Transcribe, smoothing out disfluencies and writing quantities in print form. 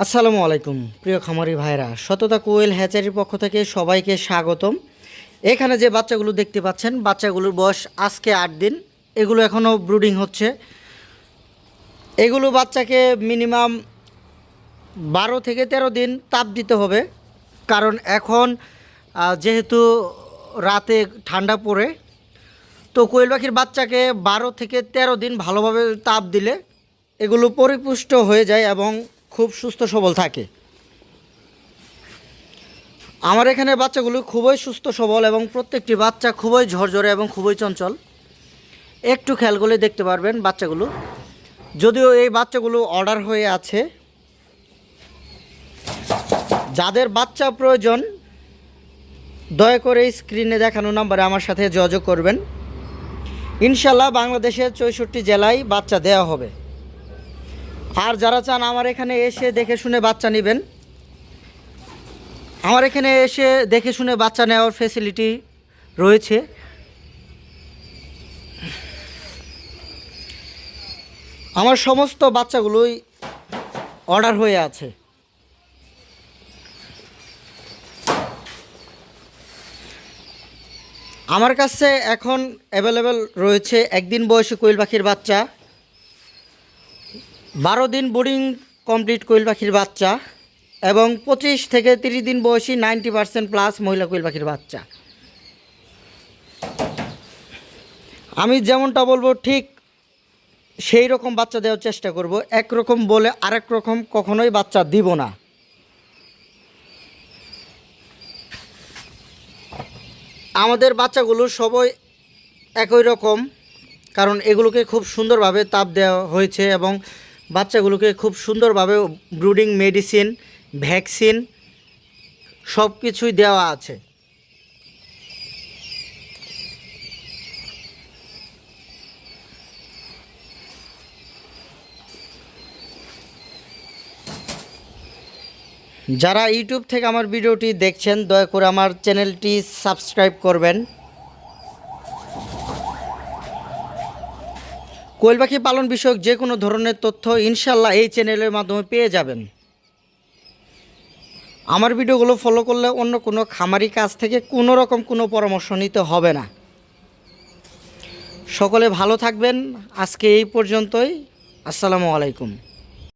আসসালামু আলাইকুম প্রিয় খামারি ভাইরা, সততা কোয়েল হ্যাচারির পক্ষ থেকে সবাইকে স্বাগতম। এখানে যে বাচ্চাগুলো দেখতে পাচ্ছেন, বাচ্চাগুলোর বয়স আজকে 8 দিন। এগুলো এখনও ব্রুডিং হচ্ছে। এগুলো বাচ্চাকে মিনিমাম 12 থেকে 13 দিন তাপ দিতে হবে, কারণ এখন যেহেতু রাতে ঠান্ডা পড়ে, তো কোয়েল পাখির বাচ্চাকে 12 থেকে 13 দিন ভালোভাবে তাপ দিলে এগুলো পরিপুষ্ট হয়ে যায় এবং খুব সুস্থ সবল থাকে। আমার এখানে বাচ্চাগুলো খুবই সুস্থ সবল এবং প্রত্যেকটি বাচ্চা খুবই ঝরঝরে এবং খুবই চঞ্চল। একটু খেয়াল করলে দেখতে পারবেন বাচ্চাগুলো। যদিও এই বাচ্চাগুলো অর্ডার হয়ে আছে, যাদের বাচ্চা প্রয়োজন দয়া করে স্ক্রিনে দেখানো নাম্বারে আমার সাথে যোগাযোগ করবেন। ইনশাল্লাহ বাংলাদেশের 64 জেলায় বাচ্চা দেওয়া হবে। আর যারা চান আমার এখানে এসে দেখে শুনে বাচ্চা নেবেন, আমার এখানে এসে দেখে শুনে বাচ্চা নেওয়ার ফ্যাসিলিটি রয়েছে। আমার সমস্ত বাচ্চাগুলোই অর্ডার হয়ে আছে। আমার কাছে এখন অ্যাভেলেবেল রয়েছে একদিন বয়সী কোয়েল পাখির বাচ্চা, 12 দিন বোর্ডিং কমপ্লিট কোয়েল পাখির বাচ্চা এবং 25 থেকে 30 দিন বয়সী 90% প্লাস মহিলা কোয়েল পাখির বাচ্চা। আমি যেমনটা বলবো ঠিক সেই রকম বাচ্চা দেওয়ার চেষ্টা করব। একরকম বলে আরেক রকম কখনোই বাচ্চা দিব না। আমাদের বাচ্চাগুলো সবাই একই রকম, কারণ এগুলোকে খুব সুন্দরভাবে তাপ দেওয়া হয়েছে এবং বাচ্চাগুলোকে খুব সুন্দরভাবে ব্রুডিং মেডিসিন, ভ্যাকসিন সব কিছুই দেওয়া আছে। যারা ইউটিউব থেকে আমার ভিডিওটি দেখছেন দয়া করে আমার চ্যানেলটি সাবস্ক্রাইব করবেন। কোয়েল পাখি পালন বিষয়ক যে কোনো ধরনের তথ্য ইনশাল্লাহ এই চ্যানেলের মাধ্যমে পেয়ে যাবেন। আমার ভিডিওগুলো ফলো করলে অন্য কোনো খামারি কাছ থেকে কোনো রকম কোনো পরামর্শ নিতে হবে না। সকলে ভালো থাকবেন। আজকে এই পর্যন্তই। আসসালামু আলাইকুম।